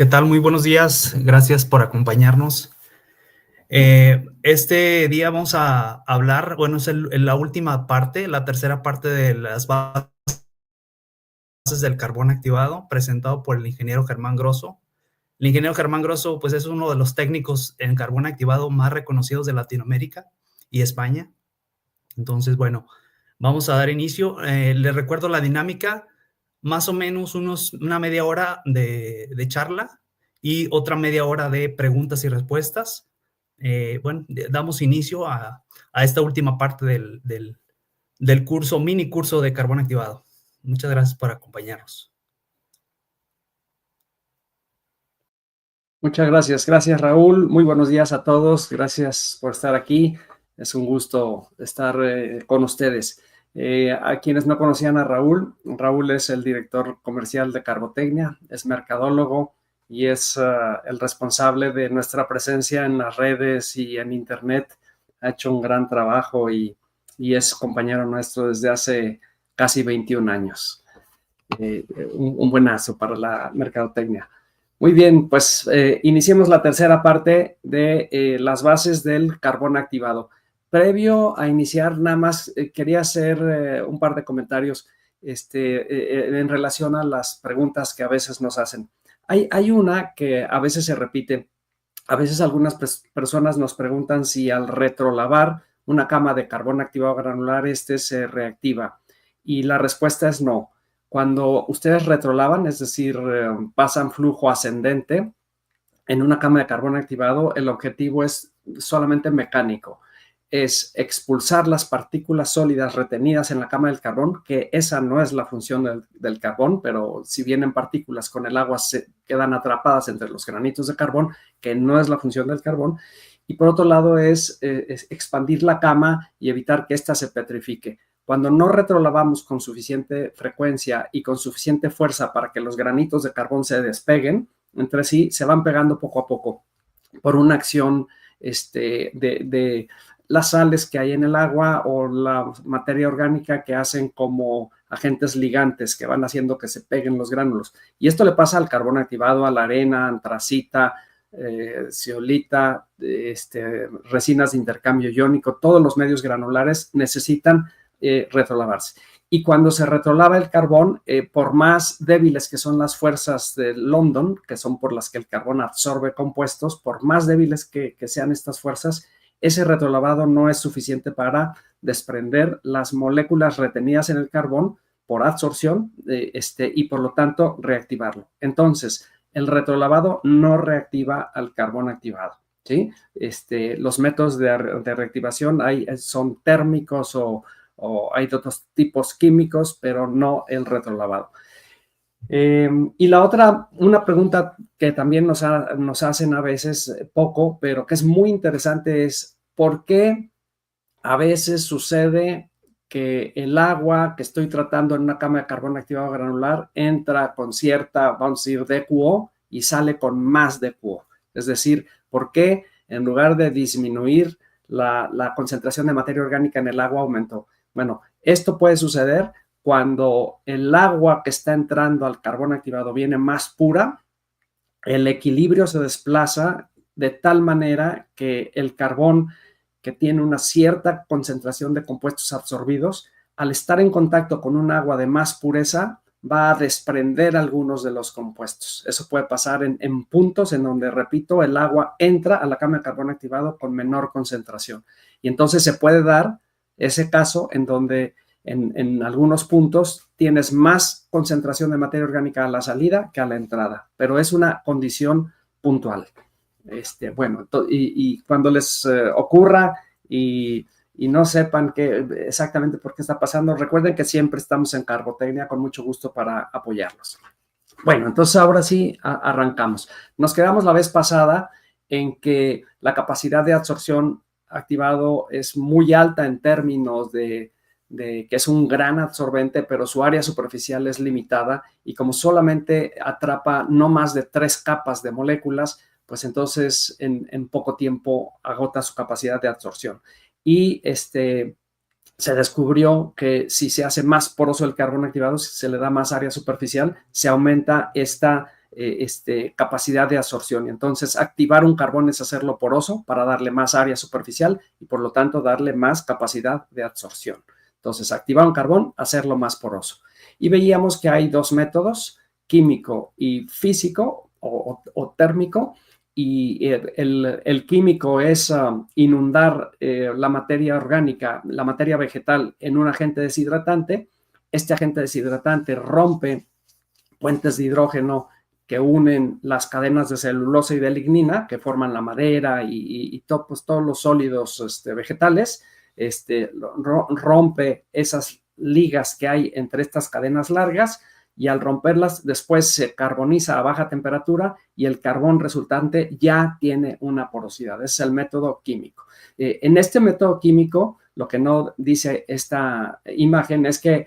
¿Qué tal? Muy buenos días. Gracias por acompañarnos. Este día vamos a hablar, bueno, es la última parte, la tercera parte de las bases del carbón activado, presentado por el ingeniero Germán Grosso. El ingeniero Germán Grosso, pues es uno de los técnicos en carbón activado más reconocidos de Latinoamérica y España. Entonces, bueno, vamos a dar inicio. Les recuerdo la dinámica, más o menos una media hora de charla y otra media hora de preguntas y respuestas. Bueno, damos inicio a esta última parte del curso, mini curso de carbón activado. Muchas gracias por acompañarnos. Muchas gracias. Gracias, Raúl. Muy buenos días a todos. Gracias por estar aquí. Es un gusto estar con ustedes. A quienes no conocían a Raúl, Raúl es el director comercial de Carbotecnia, es mercadólogo y es el responsable de nuestra presencia en las redes y en Internet. Ha hecho un gran trabajo y es compañero nuestro desde hace casi 21 años. Un buenazo para la mercadotecnia. Muy bien, pues iniciemos la tercera parte de las bases del carbón activado. Previo a iniciar, nada más quería hacer un par de comentarios en relación a las preguntas que a veces nos hacen. Hay una que a veces se repite. A veces algunas personas nos preguntan si al retrolavar una cama de carbón activado granular se reactiva. Y la respuesta es no. Cuando ustedes retrolavan, es decir, pasan flujo ascendente en una cama de carbón activado, el objetivo es solamente mecánico. Es expulsar las partículas sólidas retenidas en la cama del carbón, que esa no es la función del carbón, pero si vienen partículas con el agua se quedan atrapadas entre los granitos de carbón, que no es la función del carbón. Y por otro lado es expandir la cama y evitar que ésta se petrifique. Cuando no retrolavamos con suficiente frecuencia y con suficiente fuerza para que los granitos de carbón se despeguen entre sí, se van pegando poco a poco por una acción de las sales que hay en el agua o la materia orgánica que hacen como agentes ligantes que van haciendo que se peguen los gránulos. Y esto le pasa al carbón activado, a la arena, antracita, zeolita, resinas de intercambio iónico. Todos los medios granulares necesitan retrolavarse. Y cuando se retrolava el carbón, por más débiles que son las fuerzas de London, que son por las que el carbón absorbe compuestos, por más débiles que sean estas fuerzas, ese retrolavado no es suficiente para desprender las moléculas retenidas en el carbón por absorción y por lo tanto reactivarlo. Entonces, el retrolavado no reactiva al carbón activado. ¿Sí? Los métodos de reactivación son térmicos o hay de otros tipos químicos, pero no el retrolavado. Y la otra, una pregunta que también nos hacen a veces poco, pero que es muy interesante es ¿por qué a veces sucede que el agua que estoy tratando en una cama de carbón activado granular entra con cierta, vamos a decir, DQO y sale con más DQO? Es decir, ¿por qué en lugar de disminuir la concentración de materia orgánica en el agua aumentó? Bueno, esto puede suceder cuando el agua que está entrando al carbón activado viene más pura, el equilibrio se desplaza de tal manera que el carbón que tiene una cierta concentración de compuestos absorbidos, al estar en contacto con un agua de más pureza, va a desprender algunos de los compuestos. Eso puede pasar en puntos en donde, repito, el agua entra a la cama de carbón activado con menor concentración. Y entonces se puede dar ese caso en donde en algunos puntos tienes más concentración de materia orgánica a la salida que a la entrada, pero es una condición puntual. Bueno, y cuando les ocurra y no sepan exactamente por qué está pasando, recuerden que siempre estamos en Carbotecnia con mucho gusto para apoyarlos. Bueno, entonces ahora sí arrancamos. Nos quedamos la vez pasada en que la capacidad de absorción activado es muy alta en términos de que es un gran absorbente, pero su área superficial es limitada y como solamente atrapa no más de 3 capas de moléculas, pues entonces en poco tiempo agota su capacidad de absorción. Y se descubrió que si se hace más poroso el carbón activado, si se le da más área superficial, se aumenta esta capacidad de absorción. Y entonces activar un carbón es hacerlo poroso para darle más área superficial y por lo tanto darle más capacidad de absorción. Entonces activar un carbón, hacerlo más poroso. Y veíamos que hay dos métodos, químico y físico o térmico. Y el químico es inundar la materia orgánica, la materia vegetal en un agente deshidratante. Este agente deshidratante rompe puentes de hidrógeno que unen las cadenas de celulosa y de lignina que forman la madera y pues, todos los sólidos vegetales, rompe esas ligas que hay entre estas cadenas largas y al romperlas después se carboniza a baja temperatura y el carbón resultante ya tiene una porosidad. Ese es el método químico. En este método químico, lo que no dice esta imagen es que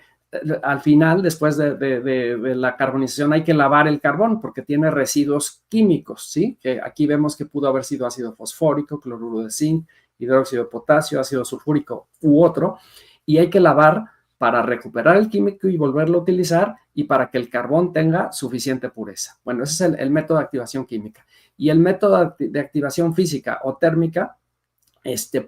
al final, después de la carbonización, hay que lavar el carbón porque tiene residuos químicos, ¿sí? Que aquí vemos que pudo haber sido ácido fosfórico, cloruro de zinc, hidróxido de potasio, ácido sulfúrico u otro, y hay que lavar para recuperar el químico y volverlo a utilizar y para que el carbón tenga suficiente pureza. Bueno, ese es el método de activación química. Y el método de activación física o térmica,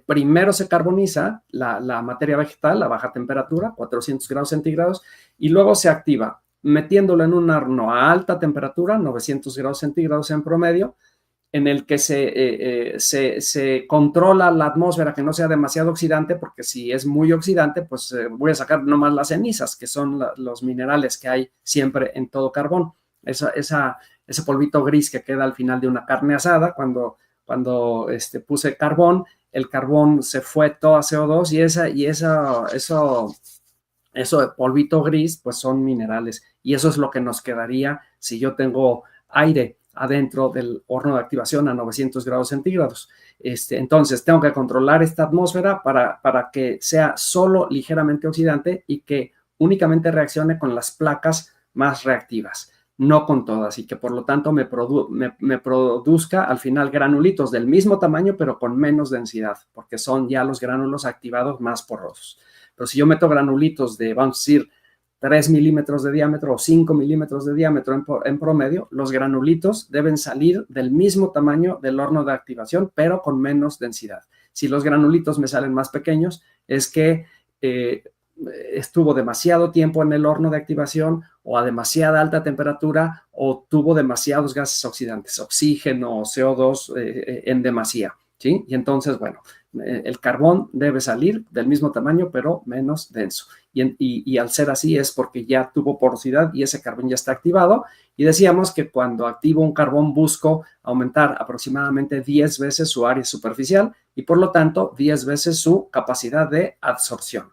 primero se carboniza la materia vegetal a baja temperatura, 400 grados centígrados, y luego se activa metiéndolo en un horno a alta temperatura, 900 grados centígrados en promedio, en el que se controla la atmósfera que no sea demasiado oxidante, porque si es muy oxidante, pues voy a sacar nomás las cenizas, que son los minerales que hay siempre en todo carbón. Ese polvito gris que queda al final de una carne asada, cuando puse carbón, el carbón se fue todo a CO2 y eso de polvito gris, pues son minerales. Y eso es lo que nos quedaría si yo tengo aire adentro del horno de activación a 900 grados centígrados. Entonces, tengo que controlar esta atmósfera para que sea solo ligeramente oxidante y que únicamente reaccione con las placas más reactivas, no con todas, y que por lo tanto me produzca al final granulitos del mismo tamaño, pero con menos densidad, porque son ya los gránulos activados más porosos. Pero si yo meto granulitos de, vamos a decir, 3 milímetros de diámetro o 5 milímetros de diámetro en promedio, los granulitos deben salir del mismo tamaño del horno de activación, pero con menos densidad. Si los granulitos me salen más pequeños, es que estuvo demasiado tiempo en el horno de activación o a demasiada alta temperatura o tuvo demasiados gases oxidantes, oxígeno o CO2 en demasía, ¿sí? Y entonces, bueno, el carbón debe salir del mismo tamaño, pero menos denso. Y al ser así es porque ya tuvo porosidad y ese carbón ya está activado. Y decíamos que cuando activo un carbón busco aumentar aproximadamente 10 veces su área superficial y por lo tanto 10 veces su capacidad de absorción.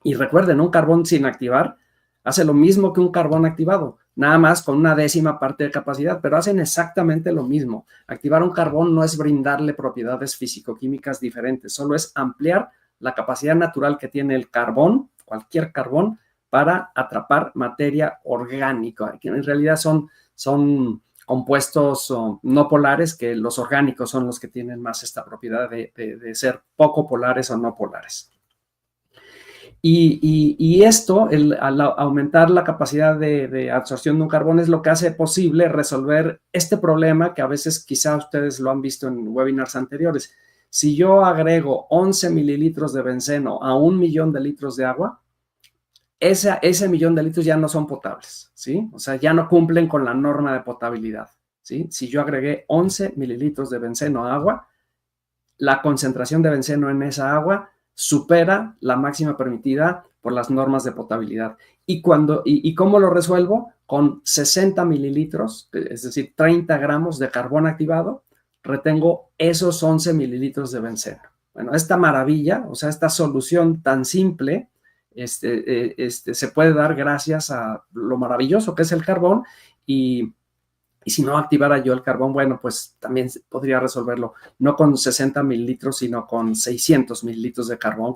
Y recuerden, un carbón sin activar hace lo mismo que un carbón activado, nada más con una décima parte de capacidad, pero hacen exactamente lo mismo. Activar un carbón no es brindarle propiedades físico-químicas diferentes, solo es ampliar la capacidad natural que tiene el carbón, cualquier carbón, para atrapar materia orgánica, que en realidad son compuestos no polares, que los orgánicos son los que tienen más esta propiedad de ser poco polares o no polares. Y esto, al aumentar la capacidad de absorción de un carbón, es lo que hace posible resolver este problema que a veces quizá ustedes lo han visto en webinars anteriores. Si yo agrego 11 mililitros de benceno a 1 millón de litros de agua, ese millón de litros ya no son potables, ¿sí? O sea, ya no cumplen con la norma de potabilidad, ¿sí? Si yo agregué 11 mililitros de benceno a agua, la concentración de benceno en esa agua supera la máxima permitida por las normas de potabilidad. ¿Y cómo lo resuelvo? Con 60 mililitros, es decir, 30 gramos de carbón activado, retengo esos 11 mililitros de benceno. Bueno, esta maravilla, o sea, esta solución tan simple, se puede dar gracias a lo maravilloso que es el carbón y si no activara yo el carbón, bueno, pues también podría resolverlo, no con 60 mililitros, sino con 600 mililitros de carbón,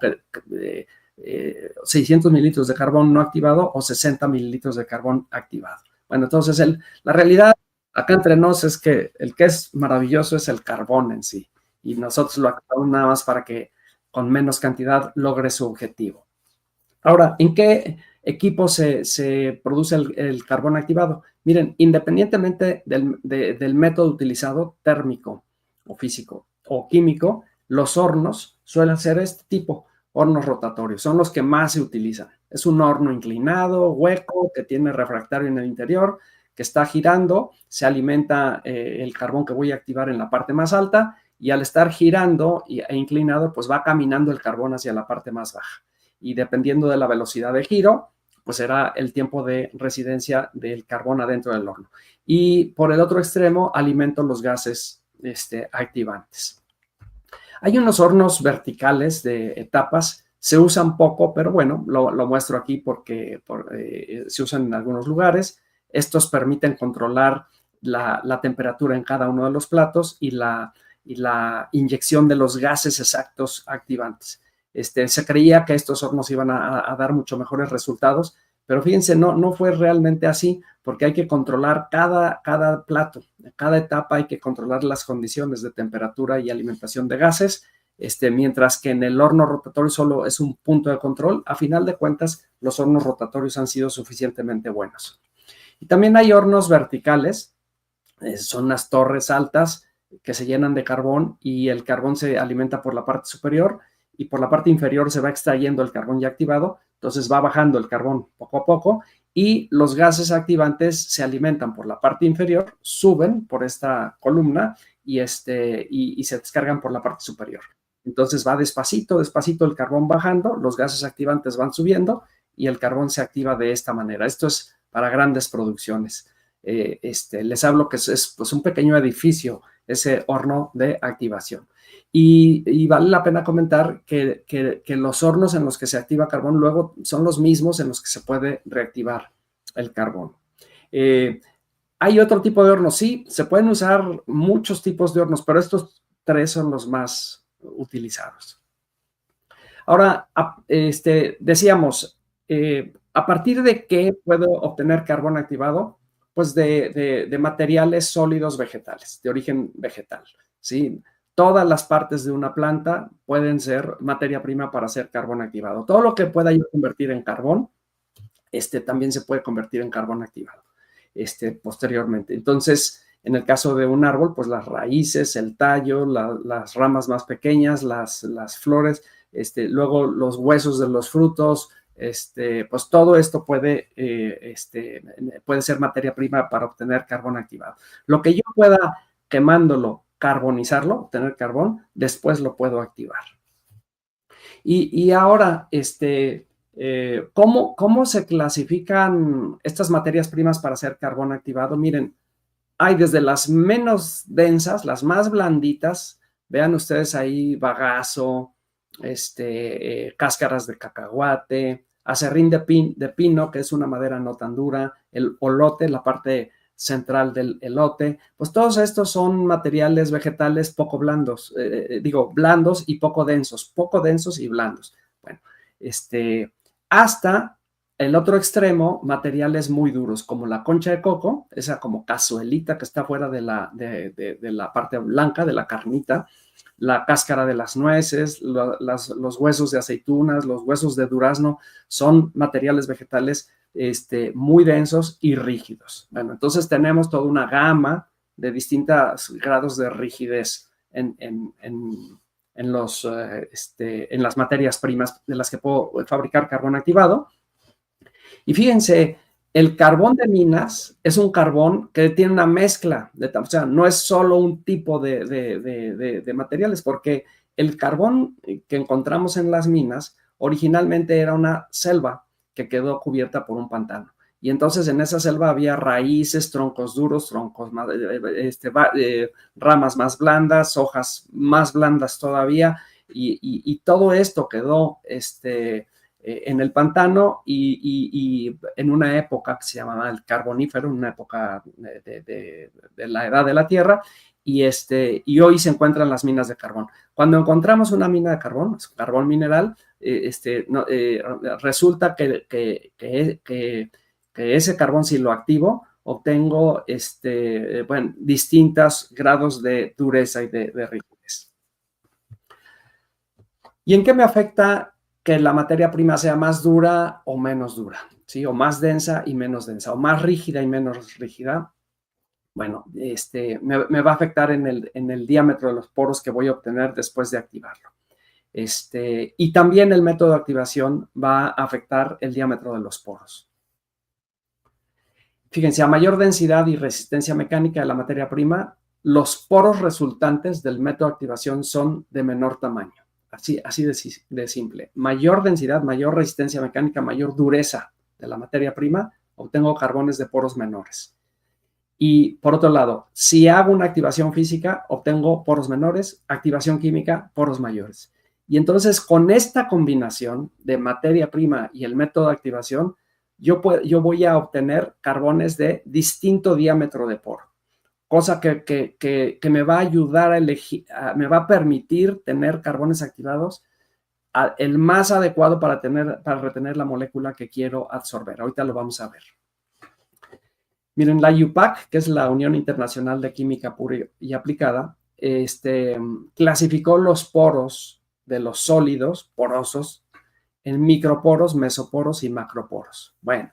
600 mililitros de carbón no activado o 60 mililitros de carbón activado. Bueno, entonces la realidad acá entre nos es que el que es maravilloso es el carbón en sí, y nosotros lo activamos nada más para que con menos cantidad logre su objetivo. Ahora, ¿en qué equipo se produce el carbón activado? Miren, independientemente del método utilizado, térmico o físico o químico, los hornos suelen ser este tipo, hornos rotatorios, son los que más se utilizan. Es un horno inclinado, hueco, que tiene refractario en el interior, que está girando, se alimenta el carbón que voy a activar en la parte más alta, y al estar girando e inclinado, pues va caminando el carbón hacia la parte más baja. Y dependiendo de la velocidad de giro, pues será el tiempo de residencia del carbón adentro del horno. Y por el otro extremo, alimento los gases activantes. Hay unos hornos verticales de etapas, se usan poco, pero bueno, lo muestro aquí porque se usan en algunos lugares. Estos permiten controlar la temperatura en cada uno de los platos y la inyección de los gases exactos activantes. Se creía que estos hornos iban a dar mucho mejores resultados, pero fíjense, no fue realmente así, porque hay que controlar cada plato, cada etapa hay que controlar las condiciones de temperatura y alimentación de gases, mientras que en el horno rotatorio solo es un punto de control. A final de cuentas, los hornos rotatorios han sido suficientemente buenos. Y también hay hornos verticales, son unas torres altas que se llenan de carbón y el carbón se alimenta por la parte superior y por la parte inferior se va extrayendo el carbón ya activado, entonces va bajando el carbón poco a poco y los gases activantes se alimentan por la parte inferior, suben por esta columna y se descargan por la parte superior. Entonces va despacito el carbón bajando, los gases activantes van subiendo y el carbón se activa de esta manera. Esto es para grandes producciones. Les hablo que es pues un pequeño edificio, ese horno de activación. Y vale la pena comentar que los hornos en los que se activa carbón luego son los mismos en los que se puede reactivar el carbón. Hay otro tipo de hornos, sí, se pueden usar muchos tipos de hornos, pero estos tres son los más utilizados. Ahora, decíamos, ¿a partir de qué puedo obtener carbón activado? Pues de materiales sólidos vegetales, de origen vegetal, ¿sí? Todas las partes de una planta pueden ser materia prima para hacer carbón activado. Todo lo que pueda yo convertir en carbón, también se puede convertir en carbón activado, posteriormente. Entonces, en el caso de un árbol, pues las raíces, el tallo, las ramas más pequeñas, las flores, luego los huesos de los frutos, pues todo esto puede ser materia prima para obtener carbón activado. Lo que yo pueda quemándolo, carbonizarlo, obtener carbón, después lo puedo activar. Y ahora, ¿cómo se clasifican estas materias primas para hacer carbón activado? Miren, hay desde las menos densas, las más blanditas, vean ustedes ahí bagazo, cáscaras de cacahuate, acerrín de pino, que es una madera no tan dura, el olote, la parte central del elote, pues todos estos son materiales vegetales poco blandos, blandos y poco densos y blandos. Bueno, hasta el otro extremo, materiales muy duros, como la concha de coco, esa como cazuelita que está fuera de la parte blanca, de la carnita, la cáscara de las nueces, los huesos de aceitunas, los huesos de durazno, son materiales vegetales muy densos y rígidos. Bueno, entonces tenemos toda una gama de distintos grados de rigidez en las materias primas de las que puedo fabricar carbón activado. Y fíjense, el carbón de minas es un carbón que tiene una mezcla, o sea, no es solo un tipo de materiales, porque el carbón que encontramos en las minas originalmente era una selva que quedó cubierta por un pantano. Y entonces en esa selva había raíces, troncos duros, ramas más blandas, hojas más blandas todavía, y todo esto quedó en el pantano y en una época que se llamaba el Carbonífero, una época de la edad de la Tierra, y hoy se encuentran las minas de carbón. Cuando encontramos una mina de carbón, carbón mineral, resulta que ese carbón, si lo activo, obtengo distintos grados de dureza y de rigidez. ¿Y en qué me afecta que la materia prima sea más dura o menos dura? ¿sí? O más densa y menos densa, o más rígida y menos rígida. Bueno, me va a afectar en el diámetro de los poros que voy a obtener después de activarlo. Y también el método de activación va a afectar el diámetro de los poros. Fíjense, a mayor densidad y resistencia mecánica de la materia prima, los poros resultantes del método de activación son de menor tamaño. Así de simple. Mayor densidad, mayor resistencia mecánica, mayor dureza de la materia prima, obtengo carbones de poros menores. Y por otro lado, si hago una activación física, obtengo poros menores, activación química, poros mayores. Y entonces, con esta combinación de materia prima y el método de activación, yo voy a obtener carbones de distinto diámetro de poro, cosa que me va a ayudar a elegir, me va a permitir tener carbones activados el más adecuado para retener la molécula que quiero absorber. Ahorita lo vamos a ver. Miren, la UPAC, que es la Unión Internacional de Química Pura y Aplicada, clasificó los poros de los sólidos porosos en microporos, mesoporos y macroporos. Bueno,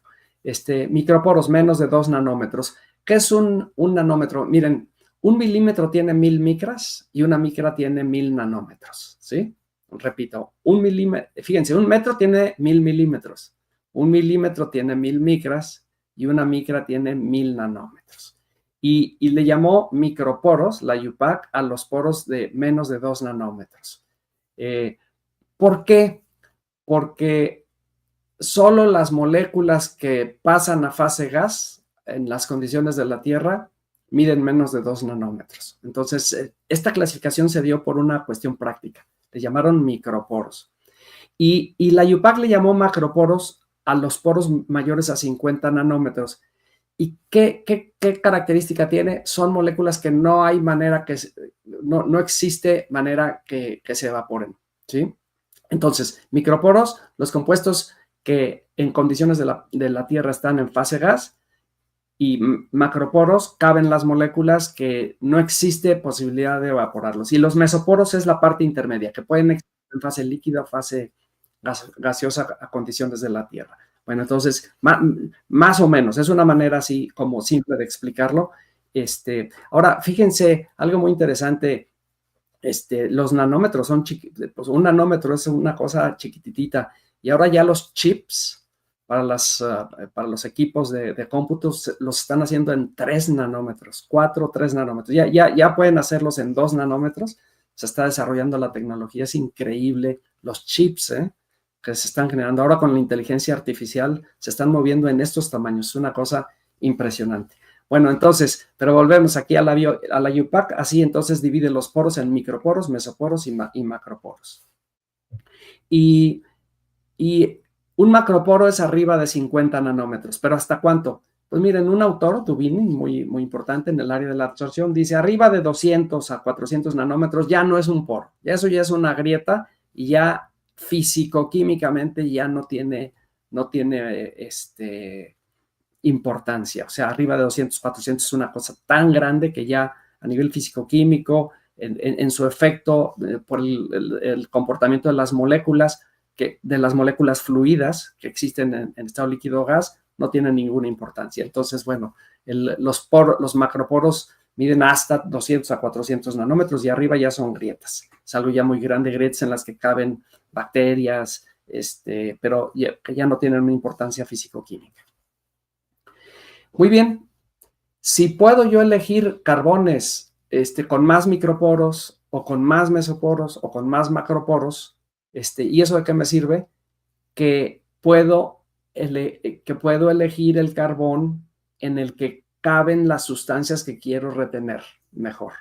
microporos menos de 2 nanómetros. ¿Qué es un nanómetro? Miren, 1 milímetro tiene 1000 micras y una micra tiene 1000 nanómetros, ¿sí? Repito, 1 milímetro, fíjense, 1 metro tiene 1000 milímetros, 1 milímetro tiene 1000 micras y una micra tiene 1000 nanómetros. Y le llamó microporos, la UPAC, a los poros de menos de 2 nanómetros. ¿Por qué? Porque solo las moléculas que pasan a fase gas en las condiciones de la Tierra miden menos de 2 nanómetros. Entonces, esta clasificación se dio por una cuestión práctica. Le llamaron microporos. Y la UPAC le llamó macroporos a los poros mayores a 50 nanómetros. ¿Y qué característica tiene? Son moléculas que no hay manera no existe manera que se evaporen, ¿sí? Entonces, microporos, los compuestos que en condiciones de la Tierra están en fase gas, y macroporos caben las moléculas que no existe posibilidad de evaporarlos. Y los mesoporos es la parte intermedia, que pueden existir en fase líquida, fase gaseosa a condiciones de la Tierra. Bueno, entonces, más o menos, es una manera así como simple de explicarlo. Ahora, fíjense, algo muy interesante, los nanómetros son chiquitos, pues un nanómetro es una cosa chiquititita, y ahora ya los chips para los equipos de cómputos los están haciendo en 3 nanómetros, 4 o 3 nanómetros. Ya pueden hacerlos en 2 nanómetros. Se está desarrollando la tecnología, es increíble. Los chips que se están generando ahora con la inteligencia artificial se están moviendo en estos tamaños. Es una cosa impresionante. Bueno, entonces, pero volvemos aquí a la UPAC. Así entonces divide los poros en microporos, mesoporos y macroporos. Y un macroporo es arriba de 50 nanómetros, pero ¿hasta cuánto? Pues miren, un autor, Dubini, muy, muy importante en el área de la absorción, dice arriba de 200 a 400 nanómetros ya no es un poro, eso ya es una grieta y ya físico-químicamente ya no tiene importancia. O sea, arriba de 200, 400 es una cosa tan grande que ya a nivel físico-químico, en su efecto por el comportamiento de las moléculas, de las moléculas fluidas que existen en estado líquido o gas, no tienen ninguna importancia. Entonces, bueno, los macroporos miden hasta 200 a 400 nanómetros y arriba ya son grietas. Es algo ya muy grande, grietas en las que caben bacterias, pero que ya no tienen una importancia físico-química. Muy bien. Si puedo yo elegir carbones con más microporos o con más mesoporos o con más macroporos, ¿y eso de qué me sirve? Que puedo elegir el carbón en el que caben las sustancias que quiero retener mejor.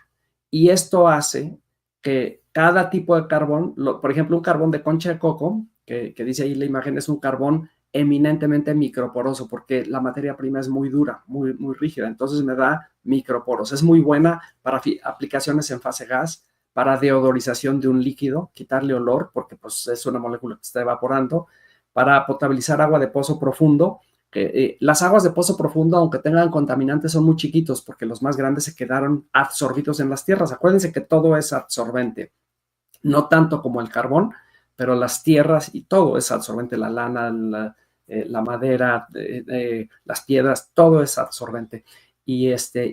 Y esto hace que cada tipo de carbón, por ejemplo, un carbón de concha de coco, que dice ahí la imagen, es un carbón eminentemente microporoso porque la materia prima es muy dura, muy, muy rígida, entonces me da microporos. Es muy buena para aplicaciones en fase gas, para deodorización de un líquido, quitarle olor, porque pues, es una molécula que está evaporando, para potabilizar agua de pozo profundo. Las aguas de pozo profundo, aunque tengan contaminantes, son muy chiquitos, porque los más grandes se quedaron absorbidos en las tierras. Acuérdense que todo es absorbente, no tanto como el carbón, pero las tierras y todo es absorbente, la lana, la madera, las piedras, todo es absorbente. Y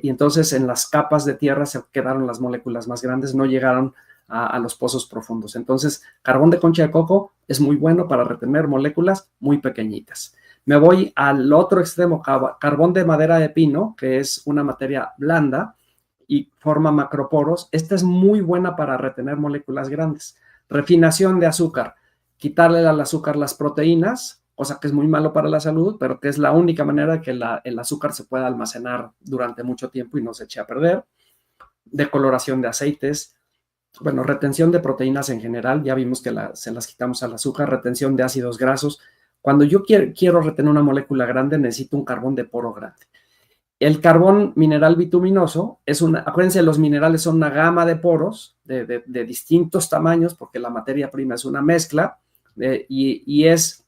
entonces en las capas de tierra se quedaron las moléculas más grandes, no llegaron a los pozos profundos. Entonces, carbón de concha de coco es muy bueno para retener moléculas muy pequeñitas. Me voy al otro extremo, carbón de madera de pino, que es una materia blanda y forma macroporos. Esta es muy buena para retener moléculas grandes. Refinación de azúcar, quitarle al azúcar las proteínas, cosa que es muy malo para la salud, pero que es la única manera de que el azúcar se pueda almacenar durante mucho tiempo y no se eche a perder. Decoloración de aceites, bueno, retención de proteínas en general, ya vimos que se las quitamos al azúcar, retención de ácidos grasos. Cuando yo quiero retener una molécula grande, necesito un carbón de poro grande. El carbón mineral bituminoso acuérdense, los minerales son una gama de poros de distintos tamaños, porque la materia prima es una mezcla, y es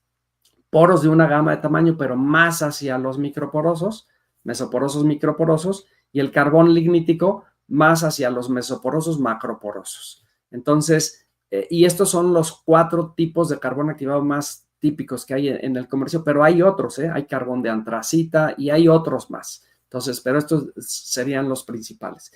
poros de una gama de tamaño, pero más hacia los microporosos, mesoporosos, microporosos, y el carbón lignítico más hacia los mesoporosos, macroporosos. Entonces, y estos son los 4 tipos de carbón activado más típicos que hay en el comercio, pero hay otros, hay carbón de antracita y hay otros más. Entonces, pero estos serían los principales.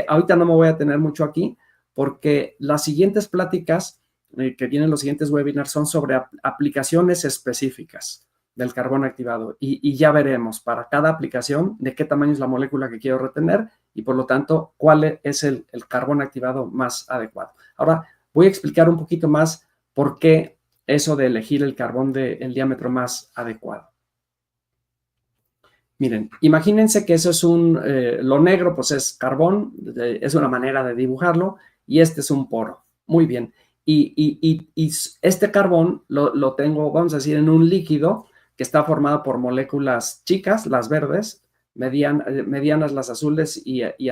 Ahorita no me voy a tener mucho aquí, porque las siguientes pláticas que vienen, los siguientes webinars, son sobre aplicaciones específicas del carbón activado, y ya veremos para cada aplicación de qué tamaño es la molécula que quiero retener y por lo tanto cuál es el carbón activado más adecuado. Ahora voy a explicar un poquito más por qué eso de elegir el carbón del diámetro más adecuado. Miren, imagínense que eso es lo negro pues es carbón, es una manera de dibujarlo, y este es un poro. Muy bien. Y este carbón lo tengo, vamos a decir, en un líquido que está formado por moléculas chicas, las verdes, medianas las azules y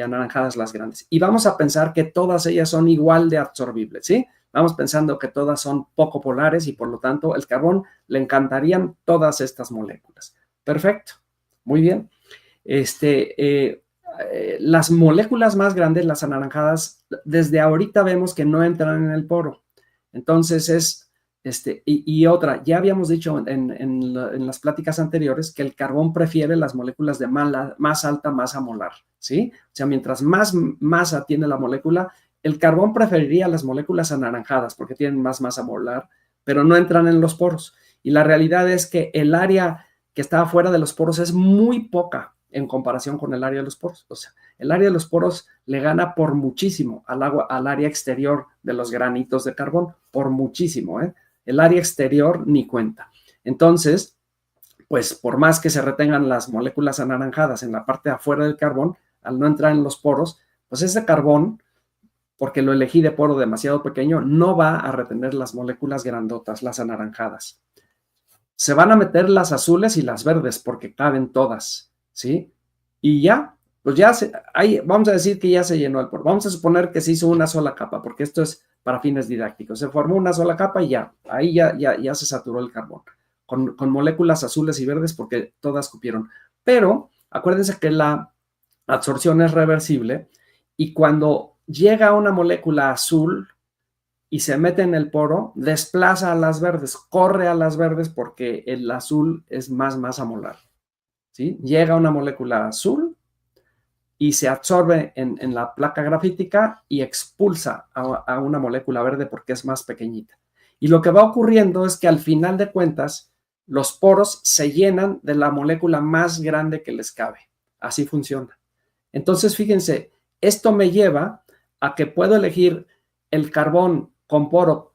anaranjadas las grandes. Y vamos a pensar que todas ellas son igual de absorbibles, ¿sí? Vamos pensando que todas son poco polares y por lo tanto el carbón le encantarían todas estas moléculas. Perfecto, muy bien. Las moléculas más grandes, las anaranjadas, desde ahorita vemos que no entran en el poro. Entonces y otra, ya habíamos dicho en las pláticas anteriores que el carbón prefiere las moléculas de más alta masa molar, ¿sí? O sea, mientras más masa tiene la molécula, el carbón preferiría las moléculas anaranjadas porque tienen más masa molar, pero no entran en los poros. Y la realidad es que el área que está afuera de los poros es muy poca en comparación con el área de los poros. O sea, el área de los poros le gana por muchísimo al área exterior de los granitos de carbón, por muchísimo, ¿eh? El área exterior ni cuenta. Entonces, pues por más que se retengan las moléculas anaranjadas en la parte de afuera del carbón, al no entrar en los poros, pues ese carbón, porque lo elegí de poro demasiado pequeño, no va a retener las moléculas grandotas, las anaranjadas. Se van a meter las azules y las verdes porque caben todas, ¿sí? Y ya, pues ya vamos a decir que ya se llenó el poro. Vamos a suponer que se hizo una sola capa, porque esto es para fines didácticos. Se formó una sola capa y ya, ahí ya se saturó el carbón con moléculas azules y verdes porque todas cupieron. Pero acuérdense que la absorción es reversible y cuando llega una molécula azul y se mete en el poro, desplaza a las verdes, corre a las verdes porque el azul es más masa molar, ¿sí? Llega una molécula azul y se absorbe en la placa grafítica y expulsa a una molécula verde porque es más pequeñita. Y lo que va ocurriendo es que al final de cuentas, los poros se llenan de la molécula más grande que les cabe. Así funciona. Entonces, fíjense, esto me lleva a que puedo elegir el carbón con poro,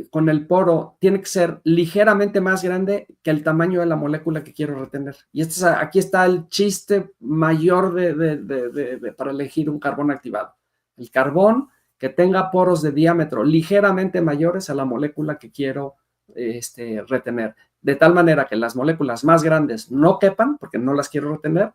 con el poro tiene que ser ligeramente más grande que el tamaño de la molécula que quiero retener. Y aquí está el chiste mayor para elegir un carbón activado. El carbón que tenga poros de diámetro ligeramente mayores a la molécula que quiero retener. De tal manera que las moléculas más grandes no quepan, porque no las quiero retener,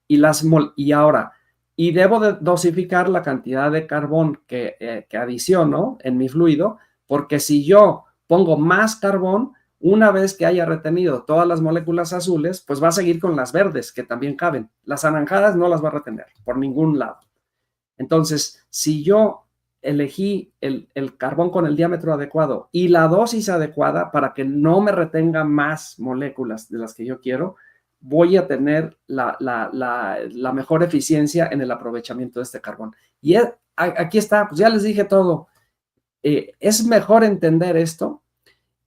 y debo de dosificar la cantidad de carbón que adiciono en mi fluido, porque si yo pongo más carbón, una vez que haya retenido todas las moléculas azules, pues va a seguir con las verdes, que también caben. Las anaranjadas no las va a retener por ningún lado. Entonces, si yo elegí el carbón con el diámetro adecuado y la dosis adecuada para que no me retenga más moléculas de las que yo quiero, voy a tener la mejor eficiencia en el aprovechamiento de este carbón. Y aquí está, pues ya les dije todo. Es mejor entender esto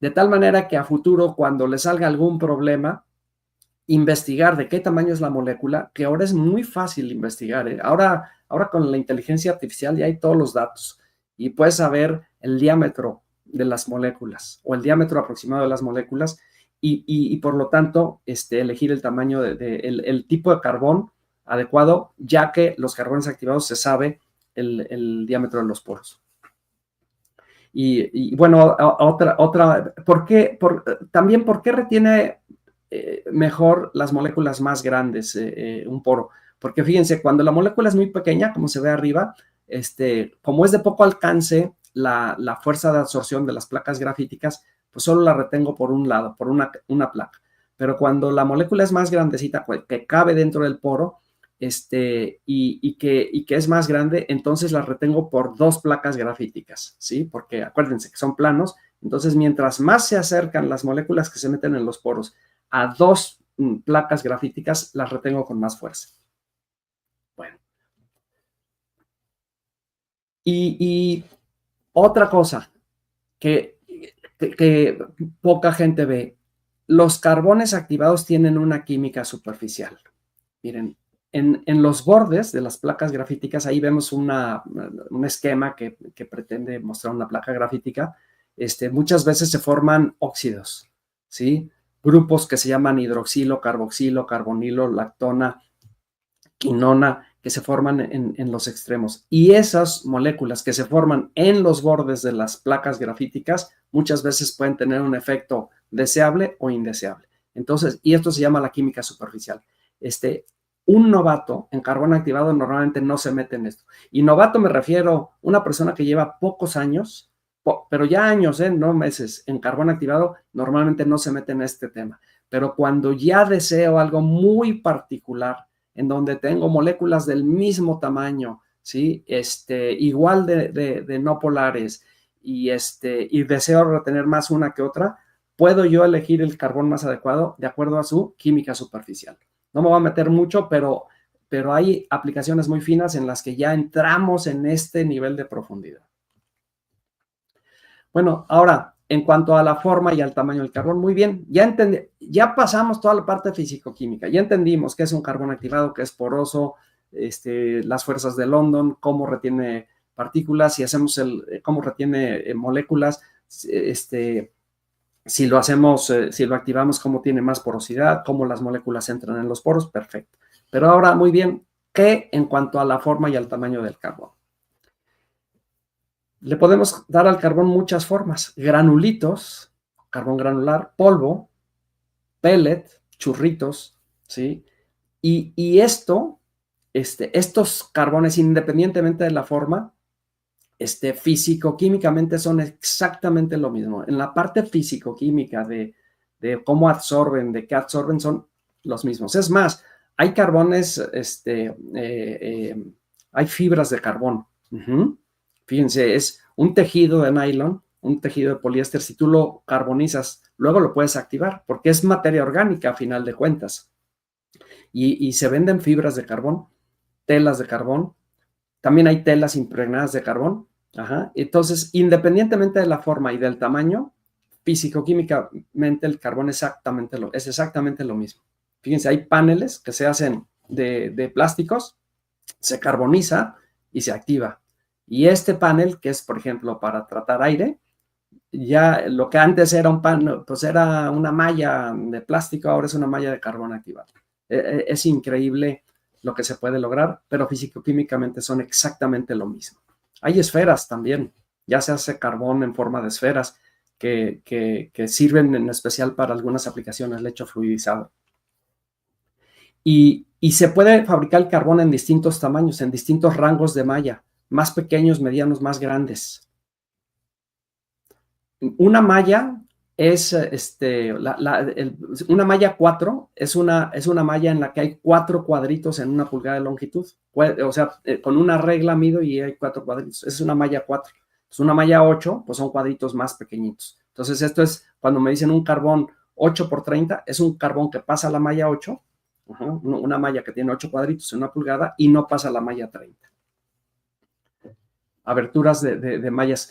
de tal manera que a futuro, cuando le salga algún problema, investigar de qué tamaño es la molécula, que ahora es muy fácil investigar. Ahora con la inteligencia artificial ya hay todos los datos y puedes saber el diámetro de las moléculas o el diámetro aproximado de las moléculas y por lo tanto elegir el tamaño, el tipo de carbón adecuado, ya que los carbones activados se sabe el diámetro de los poros. Y bueno, también, ¿por qué retiene mejor las moléculas más grandes un poro? Porque fíjense, cuando la molécula es muy pequeña, como se ve arriba, como es de poco alcance la fuerza de absorción de las placas grafíticas, pues solo la retengo por un lado, por una placa. Pero cuando la molécula es más grandecita, que cabe dentro del poro, y que es más grande, entonces la retengo por 2 placas grafíticas, ¿sí? Porque acuérdense que son planos, entonces mientras más se acercan las moléculas que se meten en los poros a 2 placas grafíticas, las retengo con más fuerza. Bueno. Y otra cosa que poca gente ve, los carbones activados tienen una química superficial. Miren, en los bordes de las placas grafíticas, ahí vemos un esquema que pretende mostrar una placa grafítica. Muchas veces se forman óxidos, ¿sí? Grupos que se llaman hidroxilo, carboxilo, carbonilo, lactona, quinona, que se forman en los extremos. Y esas moléculas que se forman en los bordes de las placas grafíticas muchas veces pueden tener un efecto deseable o indeseable. Entonces, y esto se llama la química superficial. Un novato en carbón activado normalmente no se mete en esto. Y novato me refiero a una persona que lleva pocos años, pero ya años, no meses, en carbón activado, normalmente no se mete en este tema. Pero cuando ya deseo algo muy particular, en donde tengo moléculas del mismo tamaño, ¿sí? Igual de no polares, y deseo retener más una que otra, puedo yo elegir el carbón más adecuado de acuerdo a su química superficial. No me voy a meter mucho, pero hay aplicaciones muy finas en las que ya entramos en este nivel de profundidad. Bueno, ahora, en cuanto a la forma y al tamaño del carbón, muy bien, ya pasamos toda la parte físico-química, ya entendimos qué es un carbón activado, qué es poroso, las fuerzas de London, cómo retiene partículas, cómo retiene moléculas, si lo activamos, cómo tiene más porosidad, cómo las moléculas entran en los poros, perfecto. Pero ahora, muy bien, ¿qué en cuanto a la forma y al tamaño del carbón? Le podemos dar al carbón muchas formas: granulitos, carbón granular, polvo, pellet, churritos, ¿sí? Y estos carbones, independientemente de la forma, físico-químicamente son exactamente lo mismo. En la parte físico-química de cómo absorben, de qué absorben, son los mismos. Es más, hay carbones, hay fibras de carbón. Fíjense, es un tejido de nylon, un tejido de poliéster. Si tú lo carbonizas, luego lo puedes activar porque es materia orgánica a final de cuentas. Y se venden fibras de carbón, telas de carbón. También hay telas impregnadas de carbón. Entonces, independientemente de la forma y del tamaño, físico-químicamente el carbón es exactamente lo mismo. Fíjense, hay paneles que se hacen de plásticos, se carboniza y se activa. Y este panel, que es, por ejemplo, para tratar aire, ya lo que antes era un panel, pues era una malla de plástico, ahora es una malla de carbón activado. Es increíble lo que se puede lograr, pero físico-químicamente son exactamente lo mismo. Hay esferas también, ya se hace carbón en forma de esferas que sirven en especial para algunas aplicaciones, lecho fluidizado. Y se puede fabricar el carbón en distintos tamaños, en distintos rangos de malla, más pequeños, medianos, más grandes. Una malla es una malla 4, es una malla en la que hay 4 cuadritos en 1 pulgada de longitud. O sea, con una regla mido y hay 4 cuadritos. Es una malla 4. Es una malla 8, pues son cuadritos más pequeñitos. Entonces, esto es cuando me dicen un carbón 8 por 30, es un carbón que pasa la malla 8, una malla que tiene 8 cuadritos en 1 pulgada y no pasa la malla 30. Aberturas de mallas.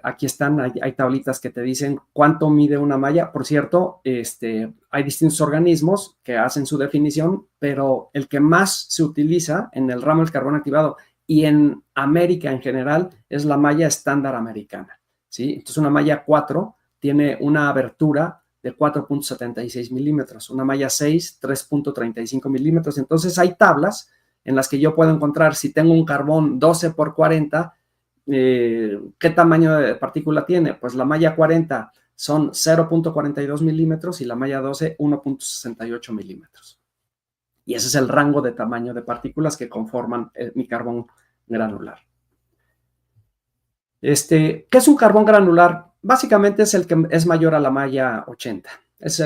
Aquí están, hay tablitas que te dicen cuánto mide una malla. Por cierto, hay distintos organismos que hacen su definición, pero el que más se utiliza en el ramo del carbón activado y en América en general es la malla estándar americana, ¿sí? Entonces, una malla 4 tiene una abertura de 4.76 milímetros, una malla 6, 3.35 milímetros. Entonces, hay tablas en las que yo puedo encontrar si tengo un carbón 12 por 40, ¿qué tamaño de partícula tiene? Pues la malla 40 son 0.42 milímetros y la malla 12 1.68 milímetros. Y ese es el rango de tamaño de partículas que conforman mi carbón granular. ¿Qué es un carbón granular? Básicamente es el que es mayor a la malla 80. Es,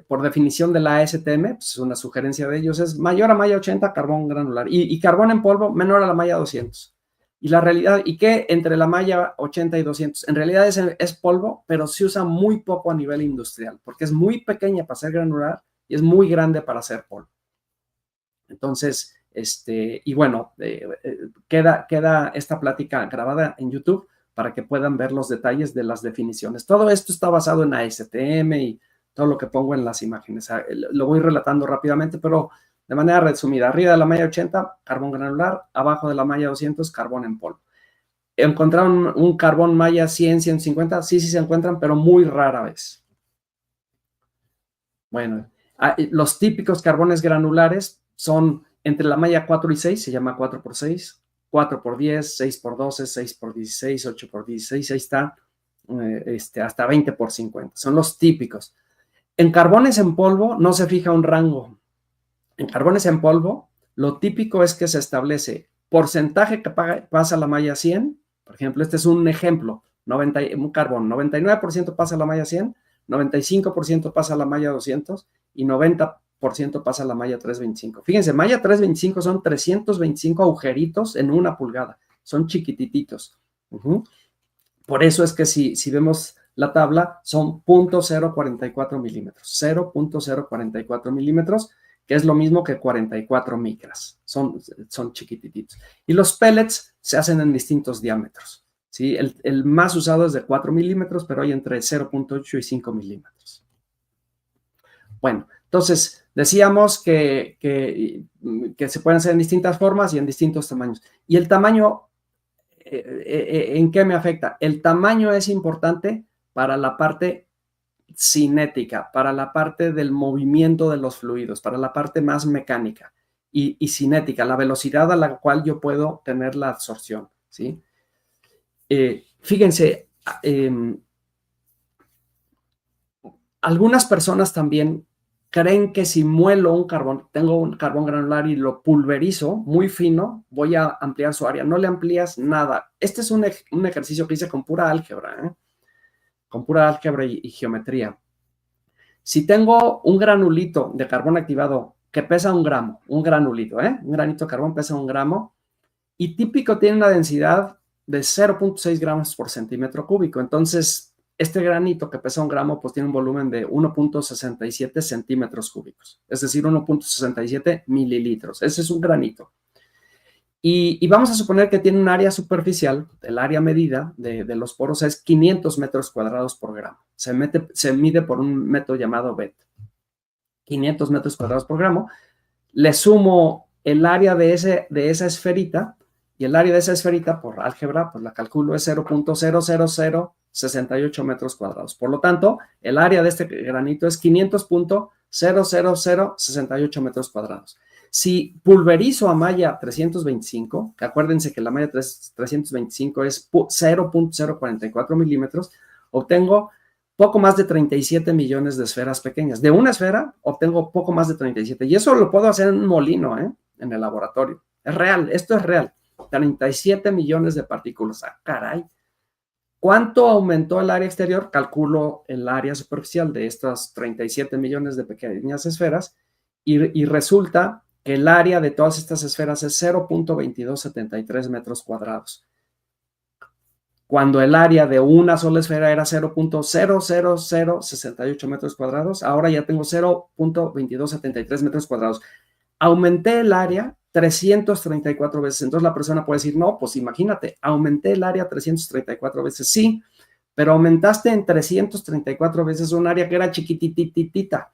por definición de la ASTM, pues una sugerencia de ellos, es mayor a malla 80 carbón granular y carbón en polvo menor a la malla 200. Y la realidad, ¿y qué entre la malla 80 y 200? En realidad es polvo, pero se usa muy poco a nivel industrial, porque es muy pequeña para ser granular y es muy grande para ser polvo. Entonces, y bueno, queda esta plática grabada en YouTube para que puedan ver los detalles de las definiciones. Todo esto está basado en ASTM y todo lo que pongo en las imágenes. Lo voy relatando rápidamente, pero de manera resumida. Arriba de la malla 80, carbón granular. Abajo de la malla 200, carbón en polvo. ¿Encontraron un carbón malla 100, 150? Sí, sí se encuentran, pero muy rara vez. Bueno, los típicos carbones granulares son entre la malla 4 y 6, se llama 4 por 6, 4 por 10, 6 por 12, 6 por 16, 8 por 16, ahí está, hasta 20 por 50. Son los típicos. En carbones en polvo no se fija un rango. En carbones en polvo, lo típico es que se establece porcentaje que pasa la malla 100. Por ejemplo, este es un ejemplo, un carbón, 99% pasa la malla 100, 95% pasa la malla 200 y 90% pasa la malla 325. Fíjense, malla 325 son 325 agujeritos en 1 pulgada, son chiquitititos. Por eso es que si vemos la tabla, son 0.044 milímetros, 0.044 milímetros, que es lo mismo que 44 micras, son chiquitititos. Y los pellets se hacen en distintos diámetros, ¿sí? El más usado es de 4 milímetros, pero hay entre 0.8 y 5 milímetros. Bueno, entonces decíamos que se pueden hacer en distintas formas y en distintos tamaños. Y el tamaño, ¿en qué me afecta? El tamaño es importante para la parte cinética, para la parte del movimiento de los fluidos, para la parte más mecánica y cinética, la velocidad a la cual yo puedo tener la absorción, ¿sí? Fíjense, algunas personas también creen que si muelo un carbón, tengo un carbón granular y lo pulverizo muy fino, voy a ampliar su área. No le amplías nada. Este es un ejercicio que hice con pura álgebra, con pura álgebra y geometría. Si tengo un granulito de carbón activado que pesa 1 gramo, un granulito, un granito de carbón pesa 1 gramo y típico tiene una densidad de 0.6 gramos por centímetro cúbico. Entonces, este granito que pesa 1 gramo, pues tiene un volumen de 1.67 centímetros cúbicos, es decir, 1.67 mililitros. Ese es un granito. Y vamos a suponer que tiene un área superficial, el área medida de los poros es 500 metros cuadrados por gramo. Se mide por un método llamado BET. 500 metros cuadrados por gramo. Le sumo el área de esa esferita, y el área de esa esferita, por álgebra, pues la calculo, es 0.00068 metros cuadrados. Por lo tanto, el área de este granito es 500.00068 metros cuadrados. Si pulverizo a malla 325, que acuérdense que la malla 325 es 0.044 milímetros, obtengo poco más de 37 millones de esferas pequeñas. De una esfera obtengo poco más de 37. Y eso lo puedo hacer en un molino, en el laboratorio. Es real, esto es real. 37 millones de partículas. ¡Ah, caray! ¿Cuánto aumentó el área exterior? Calculo el área superficial de estas 37 millones de pequeñas esferas y resulta que el área de todas estas esferas es 0.2273 metros cuadrados. Cuando el área de una sola esfera era 0.00068 metros cuadrados, ahora ya tengo 0.2273 metros cuadrados. Aumenté el área 334 veces. Entonces la persona puede decir, no, pues imagínate, aumenté el área 334 veces. Sí, pero aumentaste en 334 veces un área que era chiquitititita.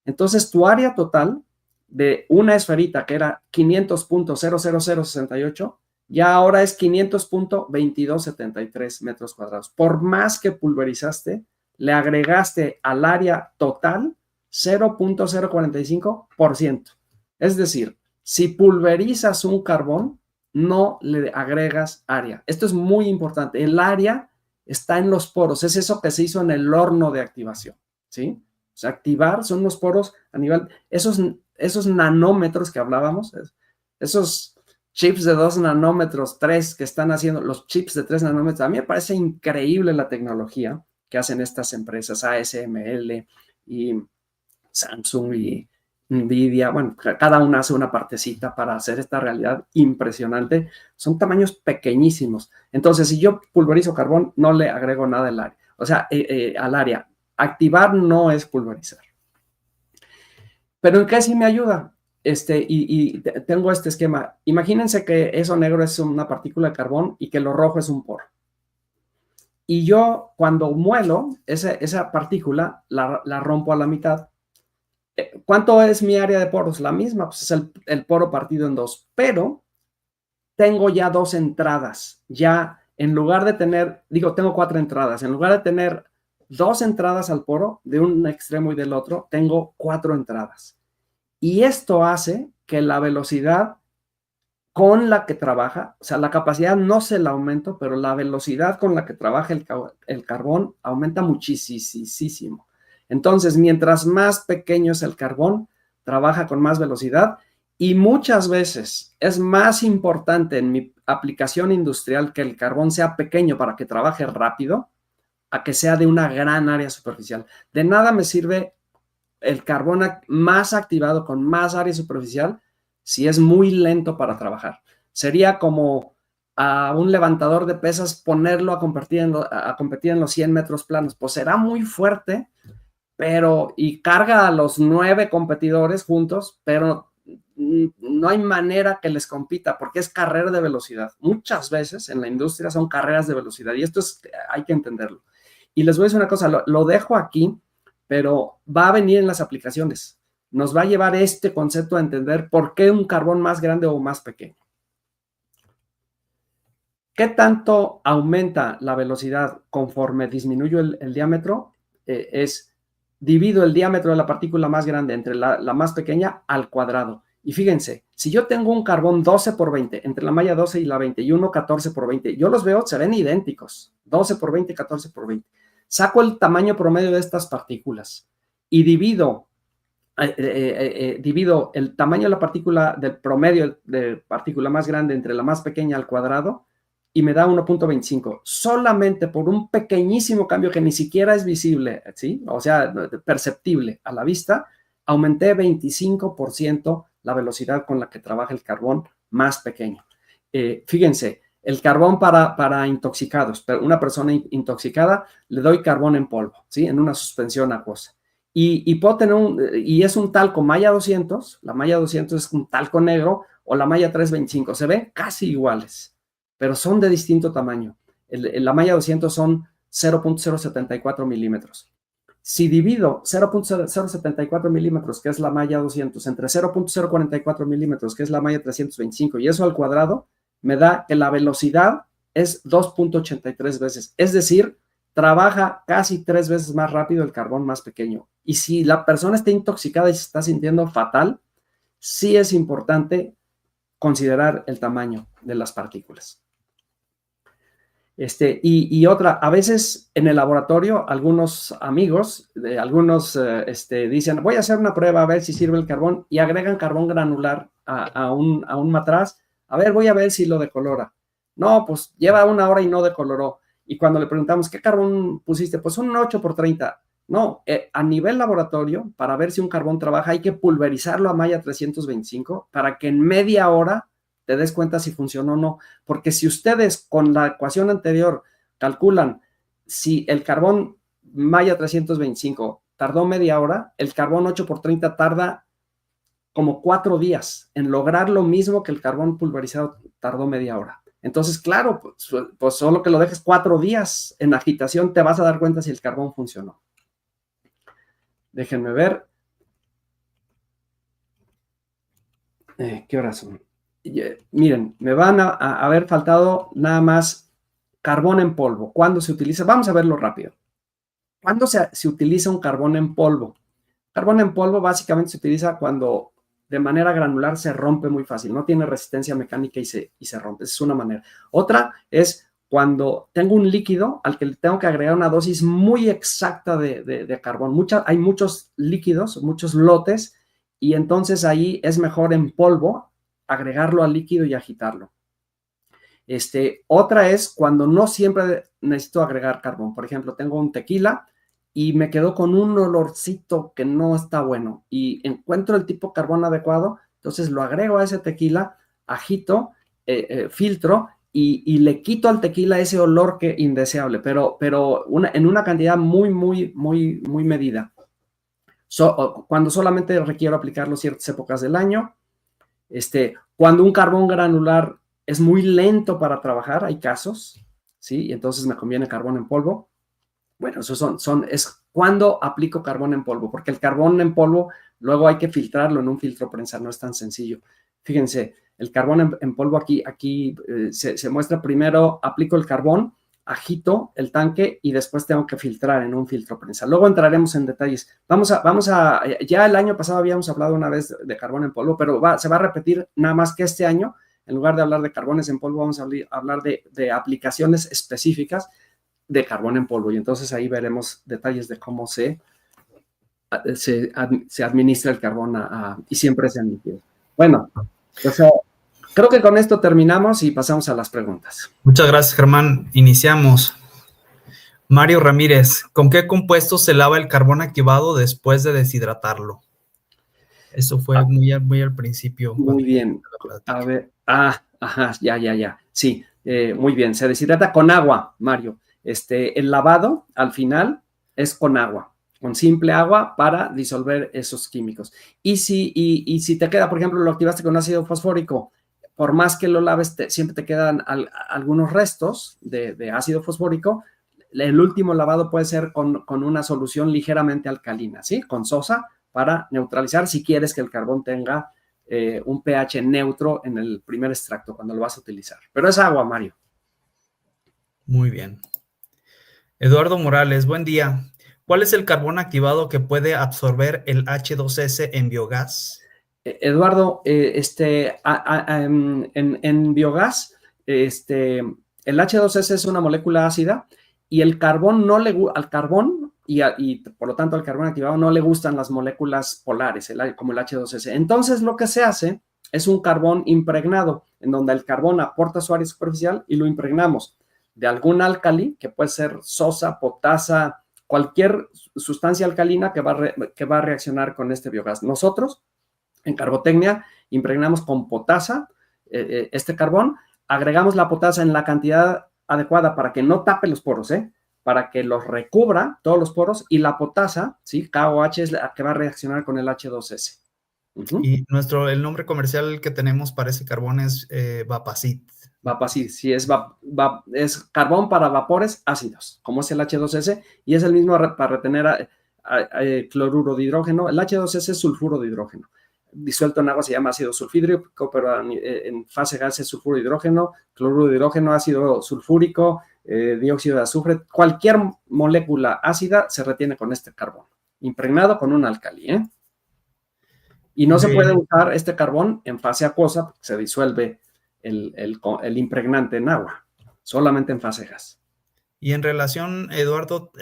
Entonces tu área total de una esferita que era 500.00068, ya ahora es 500.2273 metros cuadrados. Por más que pulverizaste, le agregaste al área total 0.045%. Es decir, si pulverizas un carbón, no le agregas área. Esto es muy importante. El área está en los poros. Es eso que se hizo en el horno de activación, ¿sí? O sea, activar son los poros a nivel, esos nanómetros que hablábamos, esos chips de 2 nanómetros, 3 que están haciendo, los chips de 3 nanómetros. A mí me parece increíble la tecnología que hacen estas empresas, ASML y Samsung y Nvidia. Bueno, cada una hace una partecita para hacer esta realidad impresionante. Son tamaños pequeñísimos. Entonces, si yo pulverizo carbón, no le agrego nada al área. O sea, al área. Activar no es pulverizar. ¿Pero en qué sí me ayuda? Tengo este esquema. Imagínense que eso negro es una partícula de carbón y que lo rojo es un poro. Y yo, cuando muelo esa partícula, la rompo a la mitad. ¿Cuánto es mi área de poros? La misma, pues es el poro partido en dos. Pero tengo ya dos entradas. Ya, en lugar de tener, tengo 4 entradas. En lugar de tener 2 entradas al poro, de un extremo y del otro, tengo 4 entradas. Y esto hace que la velocidad con la que trabaja, o sea, la capacidad no se la aumento, pero la velocidad con la que trabaja el carbón aumenta muchísimo. Entonces, mientras más pequeño es el carbón, trabaja con más velocidad y muchas veces es más importante en mi aplicación industrial que el carbón sea pequeño para que trabaje rápido a que sea de una gran área superficial. De nada me sirve el carbón más activado con más área superficial si es muy lento para trabajar. Sería como a un levantador de pesas ponerlo a competir en los 100 metros planos. Pues será muy fuerte, y carga a los 9 competidores juntos, pero no hay manera que les compita porque es carrera de velocidad. Muchas veces en la industria son carreras de velocidad y esto hay que entenderlo. Y les voy a decir una cosa, lo dejo aquí, pero va a venir en las aplicaciones. Nos va a llevar este concepto a entender por qué un carbón más grande o más pequeño. ¿Qué tanto aumenta la velocidad conforme disminuyo el diámetro? Divido el diámetro de la partícula más grande entre la más pequeña al cuadrado. Y fíjense, si yo tengo un carbón 12 por 20, entre la malla 12 y la 20, y uno 14 por 20, yo los veo, se ven idénticos, 12 por 20, 14 por 20. Saco el tamaño promedio de estas partículas y divido el tamaño de la partícula, del promedio de partícula más grande entre la más pequeña al cuadrado, y me da 1.25, solamente por un pequeñísimo cambio que ni siquiera es visible, ¿sí? O sea, perceptible a la vista, aumenté 25% la velocidad con la que trabaja el carbón más pequeño. Fíjense, el carbón para intoxicados, pero una persona intoxicada le doy carbón en polvo, ¿sí? En una suspensión acuosa. Y puedo tener y es un talco malla 200, la malla 200 es un talco negro, o la malla 325, se ven casi iguales, pero son de distinto tamaño. La malla 200 son 0.074 milímetros. Si divido 0.074 milímetros, que es la malla 200, entre 0.044 milímetros, que es la malla 325, y eso al cuadrado, me da que la velocidad es 2.83 veces. Es decir, trabaja casi 3 veces más rápido el carbón más pequeño. Y si la persona está intoxicada y se está sintiendo fatal, sí es importante considerar el tamaño de las partículas. Otra, a veces en el laboratorio, algunos amigos, dicen, voy a hacer una prueba a ver si sirve el carbón, y agregan carbón granular a un matraz. A ver, voy a ver si lo decolora. No, pues lleva 1 hora y no decoloró. Y cuando le preguntamos, ¿qué carbón pusiste? Pues un 8x30. No, a nivel laboratorio, para ver si un carbón trabaja, hay que pulverizarlo a malla 325 para que en media hora te des cuenta si funcionó o no. Porque si ustedes con la ecuación anterior calculan si el carbón malla 325 tardó media hora, el carbón 8x30 tarda como 4 días en lograr lo mismo que el carbón pulverizado tardó media hora. Entonces, claro, pues solo que lo dejes 4 días en agitación te vas a dar cuenta si el carbón funcionó. Déjenme ver. ¿Qué horas son? Miren, me van a haber faltado nada más carbón en polvo. ¿Cuándo se utiliza? Vamos a verlo rápido. ¿Cuándo se utiliza un carbón en polvo? Carbón en polvo básicamente se utiliza cuando de manera granular se rompe muy fácil, no tiene resistencia mecánica y se rompe. Esa es una manera. Otra es cuando tengo un líquido al que le tengo que agregar una dosis muy exacta de carbón. Hay muchos líquidos, muchos lotes, y entonces ahí es mejor en polvo agregarlo al líquido y agitarlo. Otra es cuando no siempre necesito agregar carbón. Por ejemplo, tengo un tequila y me quedo con un olorcito que no está bueno y encuentro el tipo de carbón adecuado, entonces lo agrego a ese tequila, agito, filtro y le quito al tequila ese olor que indeseable, pero en una cantidad muy medida. Cuando solamente requiero aplicarlo ciertas épocas del año, cuando un carbón granular es muy lento para trabajar, hay casos, ¿sí? Y entonces me conviene carbón en polvo. Bueno, eso es cuando aplico carbón en polvo, porque el carbón en polvo luego hay que filtrarlo en un filtro prensa, no es tan sencillo. Fíjense, el carbón en polvo aquí se muestra primero, aplico el carbón, agito el tanque y después tengo que filtrar en un filtro prensa. Luego entraremos en detalles. Ya el año pasado habíamos hablado una vez de carbón en polvo, pero se va a repetir nada más que este año. En lugar de hablar de carbones en polvo, vamos a hablar de aplicaciones específicas de carbón en polvo. Y entonces ahí veremos detalles de cómo se administra el carbón y siempre se admite. Bueno, pues, creo que con esto terminamos y pasamos a las preguntas. Muchas gracias, Germán. Iniciamos. Mario Ramírez, ¿con qué compuesto se lava el carbón activado después de deshidratarlo? Eso fue muy al principio. Muy bien. A ver, ajá, ya. Sí, muy bien. Se deshidrata con agua, Mario. El lavado al final es con agua, con simple agua para disolver esos químicos. Y si te queda, por ejemplo, lo activaste con ácido fosfórico, por más que lo laves, siempre te quedan algunos restos de ácido fosfórico. El último lavado puede ser con una solución ligeramente alcalina, ¿sí? Con sosa para neutralizar si quieres que el carbón tenga un pH neutro en el primer extracto cuando lo vas a utilizar. Pero es agua, Mario. Muy bien. Eduardo Morales, buen día. ¿Cuál es el carbón activado que puede absorber el H2S en biogás? Eduardo, en biogás, el H2S es una molécula ácida y el carbón al carbón y por lo tanto al carbón activado no le gustan las moléculas polares, como el H2S. Entonces lo que se hace es un carbón impregnado, en donde el carbón aporta su área superficial y lo impregnamos de algún álcali, que puede ser sosa, potasa, cualquier sustancia alcalina que va a reaccionar con este biogás. Nosotros, en Carbotecnia, impregnamos con potasa este carbón, agregamos la potasa en la cantidad adecuada para que no tape los poros, para que los recubra todos los poros, y la potasa, ¿sí? KOH es la que va a reaccionar con el H2S. Y el nombre comercial que tenemos para ese carbón es Vapacit. Vapacit, sí, es carbón para vapores ácidos, como es el H2S, y es el mismo para retener cloruro de hidrógeno. El H2S es sulfuro de hidrógeno. Disuelto en agua se llama ácido sulfídrico, pero en fase gas es sulfuro de hidrógeno, cloruro de hidrógeno, ácido sulfúrico, dióxido de azufre. Cualquier molécula ácida se retiene con este carbón, impregnado con un álcali, Y no se puede usar este carbón en fase acuosa porque se disuelve el impregnante en agua, solamente en fase gas. Y en relación, Eduardo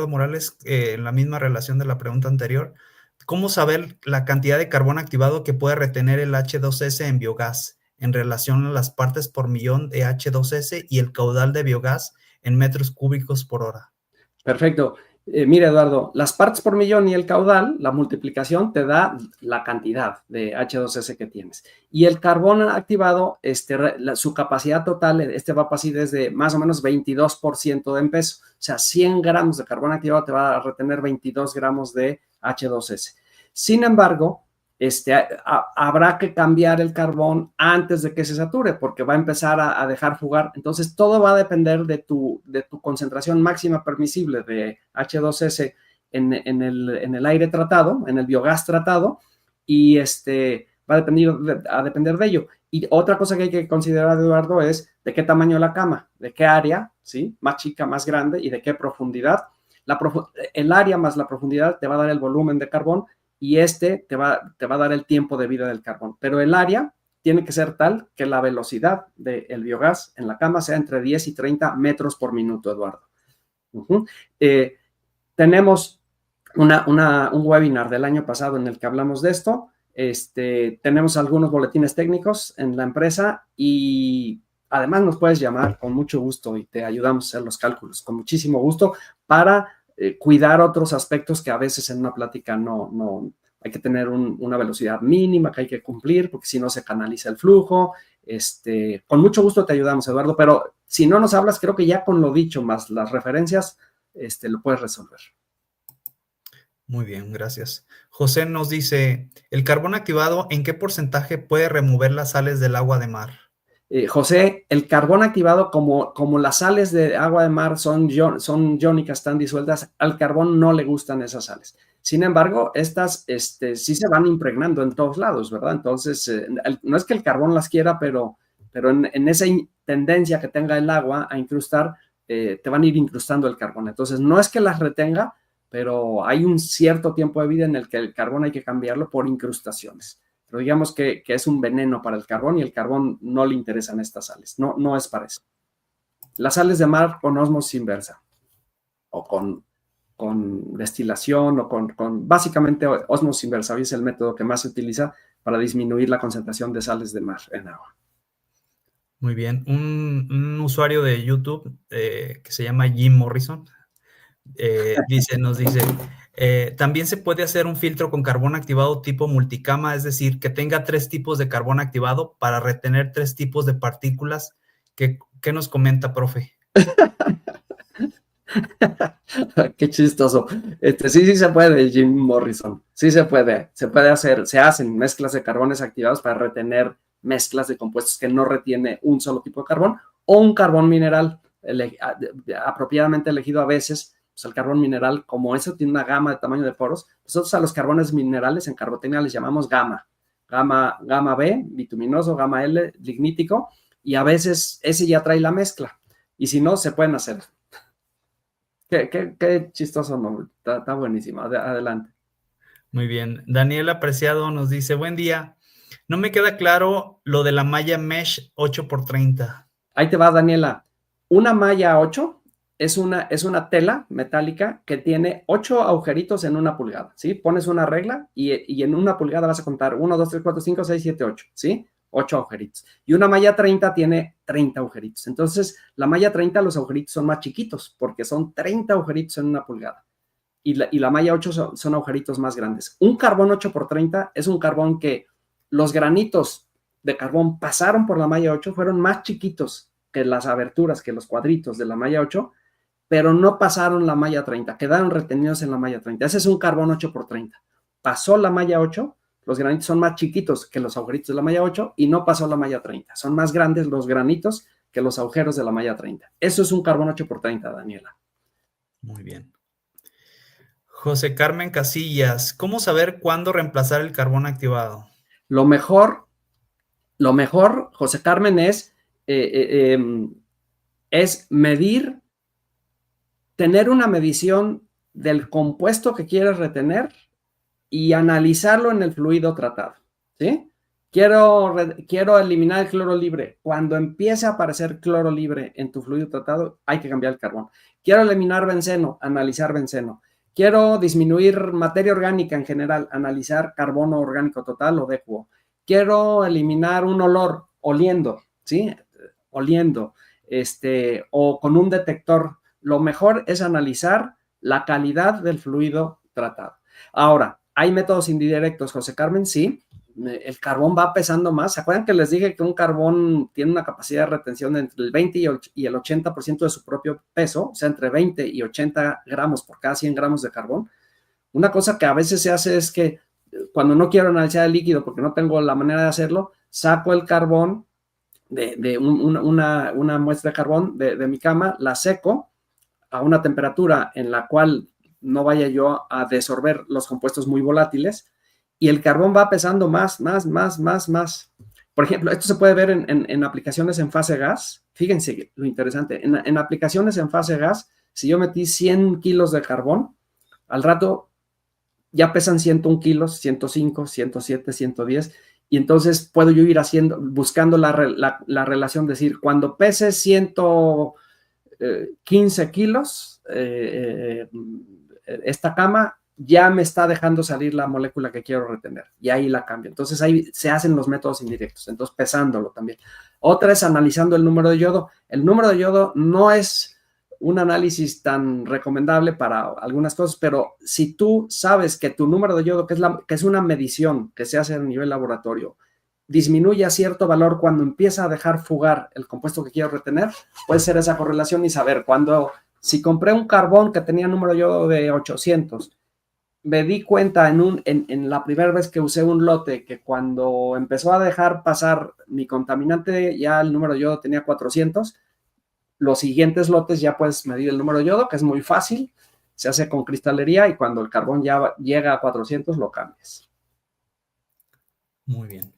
Morales, en la misma relación de la pregunta anterior, ¿cómo saber la cantidad de carbón activado que puede retener el H2S en biogás en relación a las partes por millón de H2S y el caudal de biogás en metros cúbicos por hora. Perfecto. Mira, Eduardo, las partes por millón y el caudal, la multiplicación te da la cantidad de H2S que tienes. Y el carbón activado, su capacidad total, va así desde más o menos 22% en peso. O sea, 100 gramos de carbón activado te va a retener 22 gramos de H2S. Sin embargo, habrá que cambiar el carbón antes de que se sature, porque va a empezar a dejar fugar. Entonces, todo va a depender de tu concentración máxima permisible de H2S en el aire tratado, en el biogás tratado, y va a depender de ello. Y otra cosa que hay que considerar, Eduardo, es de qué tamaño la cama, de qué área, ¿sí? Más chica, más grande, y de qué profundidad. El área más la profundidad te va a dar el volumen de carbón, y te va a dar el tiempo de vida del carbón. Pero el área tiene que ser tal que la velocidad del biogás en la cama sea entre 10 y 30 metros por minuto, Eduardo. Tenemos un webinar del año pasado en el que hablamos de esto. Tenemos algunos boletines técnicos en la empresa y además nos puedes llamar con mucho gusto y te ayudamos a hacer los cálculos con muchísimo gusto para cuidar otros aspectos que a veces en una plática no hay que tener una velocidad mínima que hay que cumplir porque si no se canaliza el flujo. Con mucho gusto te ayudamos, Eduardo, pero si no nos hablas, creo que ya con lo dicho más las referencias, lo puedes resolver. Muy bien, gracias. José nos dice, ¿el carbón activado en qué porcentaje puede remover las sales del agua de mar? José, el carbón activado, como las sales de agua de mar son iónicas, están disueltas, al carbón no le gustan esas sales. Sin embargo, estas sí se van impregnando en todos lados, ¿verdad? Entonces, no es que el carbón las quiera, pero en esa tendencia que tenga el agua a incrustar, te van a ir incrustando el carbón. Entonces, no es que las retenga, pero hay un cierto tiempo de vida en el que el carbón hay que cambiarlo por incrustaciones. Pero digamos que es un veneno para el carbón y el carbón no le interesan estas sales, no es para eso. Las sales de mar con ósmosis inversa o con destilación o básicamente ósmosis inversa, es el método que más se utiliza para disminuir la concentración de sales de mar en agua. Muy bien, un usuario de YouTube que se llama Jim Morrison nos dice, también se puede hacer un filtro con carbón activado tipo multicama, es decir, que tenga 3 tipos de carbón activado para retener 3 tipos de partículas. ¿Qué nos comenta, profe? Qué chistoso. Sí se puede, Jim Morrison. Sí se puede hacer, se hacen mezclas de carbones activados para retener mezclas de compuestos que no retiene un solo tipo de carbón o un carbón mineral apropiadamente elegido a veces. Pues el carbón mineral, como eso tiene una gama de tamaño de poros, nosotros a los carbones minerales en carbotecnia les llamamos gamma B, bituminoso, gamma L, lignítico, y a veces ese ya trae la mezcla. Y si no, se pueden hacer. Qué chistoso nombre, está buenísimo, adelante. Muy bien, Daniel Apreciado nos dice, buen día, no me queda claro lo de la malla mesh 8x30. Ahí te va, Daniela, una malla 8 es una tela metálica que tiene 8 agujeritos en una pulgada, ¿sí? Pones una regla y en una pulgada vas a contar 1, 2, 3, 4, 5, 6, 7, 8, ¿sí? 8 agujeritos. Y una malla 30 tiene 30 agujeritos. Entonces, la malla 30, los agujeritos son más chiquitos porque son 30 agujeritos en una pulgada. Y la malla 8 son agujeritos más grandes. Un carbón 8x30 es un carbón que los granitos de carbón pasaron por la malla 8, fueron más chiquitos que las aberturas, que los cuadritos de la malla 8, pero no pasaron la malla 30, quedaron retenidos en la malla 30. Ese es un carbón 8x30. Pasó la malla 8, los granitos son más chiquitos que los agujeritos de la malla 8 y no pasó la malla 30. Son más grandes los granitos que los agujeros de la malla 30. Eso es un carbón 8x30, Daniela. Muy bien. José Carmen Casillas, ¿cómo saber cuándo reemplazar el carbón activado? Lo mejor, José Carmen, es medir, tener una medición del compuesto que quieres retener y analizarlo en el fluido tratado, ¿sí? Quiero eliminar el cloro libre. Cuando empiece a aparecer cloro libre en tu fluido tratado, hay que cambiar el carbón. Quiero eliminar benceno, analizar benceno. Quiero disminuir materia orgánica en general, analizar carbono orgánico total o DQO. Quiero eliminar un olor, oliendo, ¿sí? Oliendo. o con un detector. Lo mejor es analizar la calidad del fluido tratado. Ahora, ¿hay métodos indirectos, José Carmen? Sí. El carbón va pesando más. ¿Se acuerdan que les dije que un carbón tiene una capacidad de retención entre el 20 y el 80% de su propio peso? O sea, entre 20 y 80 gramos por cada 100 gramos de carbón. Una cosa que a veces se hace es que cuando no quiero analizar el líquido porque no tengo la manera de hacerlo, saco el carbón una muestra de carbón de mi cama, la seco a una temperatura en la cual no vaya yo a desorber los compuestos muy volátiles y el carbón va pesando más. Por ejemplo, esto se puede ver en aplicaciones en fase gas. Fíjense lo interesante. En aplicaciones en fase gas, si yo metí 100 kilos de carbón, al rato ya pesan 101 kilos, 105, 107, 110, y entonces puedo yo ir buscando la relación, decir, cuando pese 115 kilos, esta cama ya me está dejando salir la molécula que quiero retener, y ahí la cambio. Entonces ahí se hacen los métodos indirectos, entonces pesándolo también. Otra es analizando el número de yodo. El número de yodo no es un análisis tan recomendable para algunas cosas, pero si tú sabes que tu número de yodo, que es una medición que se hace a nivel laboratorio, disminuye a cierto valor cuando empieza a dejar fugar el compuesto que quiero retener, puede ser esa correlación y saber si compré un carbón que tenía número de yodo de 800, me di cuenta en la primera vez que usé un lote que cuando empezó a dejar pasar mi contaminante ya el número de yodo tenía 400, los siguientes lotes ya puedes medir el número de yodo, que es muy fácil, se hace con cristalería y cuando el carbón ya llega a 400 lo cambias. Muy bien.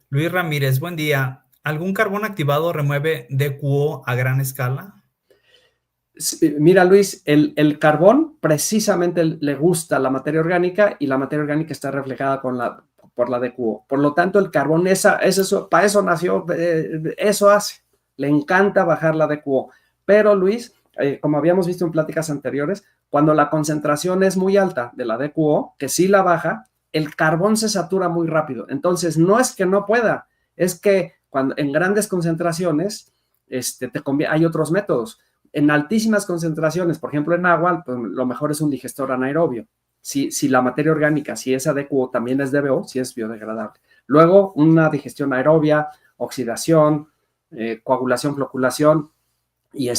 Luis Ramírez, buen día. ¿Algún carbón activado remueve DQO a gran escala? Mira, Luis, el carbón precisamente le gusta la materia orgánica y la materia orgánica está reflejada por la DQO. Por lo tanto, el carbón, para eso nació, eso hace. Le encanta bajar la DQO. Pero, Luis, como habíamos visto en pláticas anteriores, cuando la concentración es muy alta de la DQO, que sí la baja, el carbón se satura muy rápido. Entonces, no es que no pueda, es que en grandes concentraciones hay otros métodos. En altísimas concentraciones, por ejemplo en agua, pues lo mejor es un digestor anaerobio. Si la materia orgánica, si es DQO, también es DBO, si es biodegradable. Luego, una digestión aerobia, oxidación, coagulación, floculación, y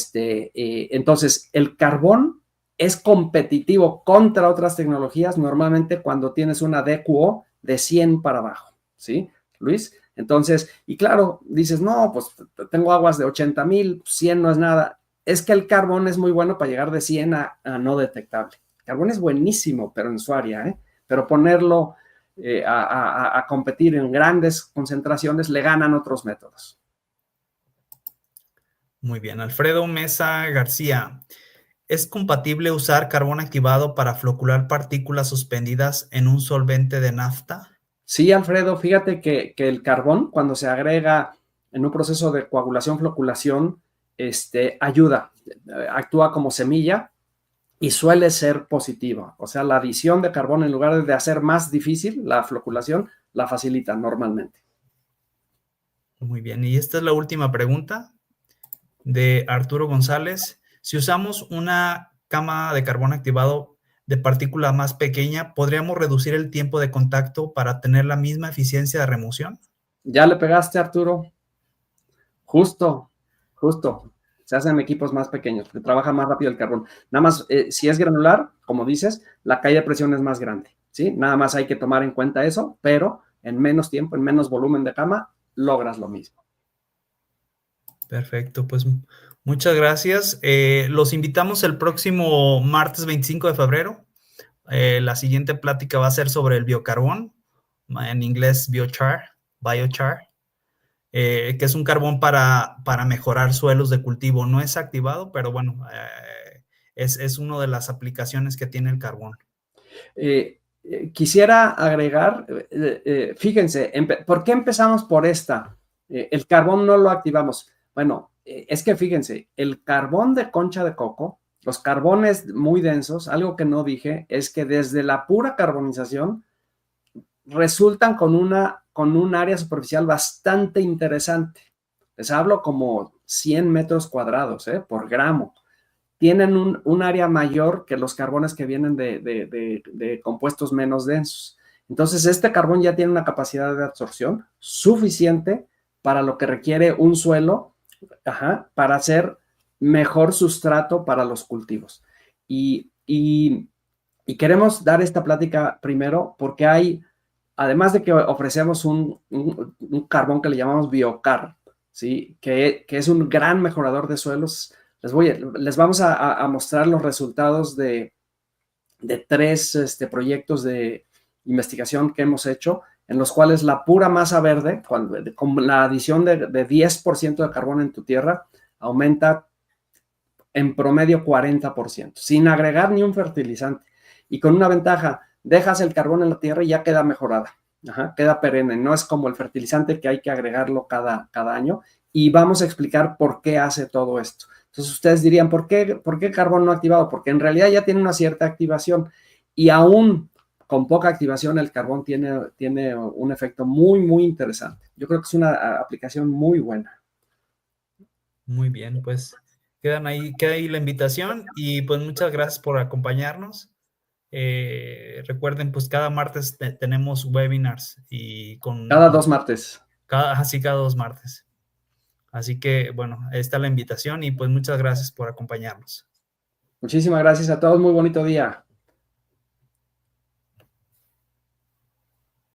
entonces el carbón es competitivo contra otras tecnologías normalmente cuando tienes una DQO de 100 para abajo, ¿sí, Luis? Entonces, y claro, dices, no, pues tengo aguas de 80,000, 100 no es nada. Es que el carbón es muy bueno para llegar de 100 a no detectable. El carbón es buenísimo, pero en su área, ¿eh? Pero ponerlo a competir en grandes concentraciones le ganan otros métodos. Muy bien. Alfredo Mesa García, ¿es compatible usar carbón activado para flocular partículas suspendidas en un solvente de nafta? Sí, Alfredo, fíjate que el carbón, cuando se agrega en un proceso de coagulación, floculación, ayuda, actúa como semilla y suele ser positiva. O sea, la adición de carbón, en lugar de hacer más difícil la floculación, la facilita normalmente. Muy bien. Y esta es la última pregunta de Arturo González. Si usamos una cama de carbón activado de partícula más pequeña, ¿podríamos reducir el tiempo de contacto para tener la misma eficiencia de remoción? ¿Ya le pegaste, Arturo? Justo. Se hacen equipos más pequeños, que trabaja más rápido el carbón. Nada más, si es granular, como dices, la caída de presión es más grande, ¿sí? Nada más hay que tomar en cuenta eso, pero en menos tiempo, en menos volumen de cama, logras lo mismo. Perfecto, pues muchas gracias. Los invitamos el próximo martes 25 de febrero. La siguiente plática va a ser sobre el biocarbón, en inglés biochar, que es un carbón para mejorar suelos de cultivo. No es activado, pero bueno, es una de las aplicaciones que tiene el carbón. Quisiera agregar, fíjense, ¿por qué empezamos por esta? El carbón no lo activamos. Bueno, es que fíjense, el carbón de concha de coco, los carbones muy densos, algo que no dije, es que desde la pura carbonización resultan con un área superficial bastante interesante. Les hablo como 100 metros cuadrados por gramo. Tienen un área mayor que los carbones que vienen de compuestos menos densos. Entonces, este carbón ya tiene una capacidad de absorción suficiente para lo que requiere un suelo, para hacer mejor sustrato para los cultivos. Y queremos dar esta plática primero porque además de que ofrecemos un carbón que le llamamos biocar, ¿sí? que es un gran mejorador de suelos. Les vamos a mostrar los resultados de 3 proyectos de investigación que hemos hecho, en los cuales la pura masa verde, con la adición de 10% de carbono en tu tierra, aumenta en promedio 40%, sin agregar ni un fertilizante. Y con una ventaja, dejas el carbón en la tierra y ya queda mejorada, queda perenne, no es como el fertilizante que hay que agregarlo cada año. Y vamos a explicar por qué hace todo esto. Entonces ustedes dirían, ¿por qué carbón no activado? Porque en realidad ya tiene una cierta activación y aún con poca activación el carbón tiene un efecto muy, muy interesante. Yo creo que es una aplicación muy buena. Muy bien, pues queda ahí la invitación y pues muchas gracias por acompañarnos. Recuerden, pues cada martes tenemos webinars y Cada 2 martes. Cada 2 martes. Así que, bueno, ahí está la invitación y pues muchas gracias por acompañarnos. Muchísimas gracias a todos, muy bonito día.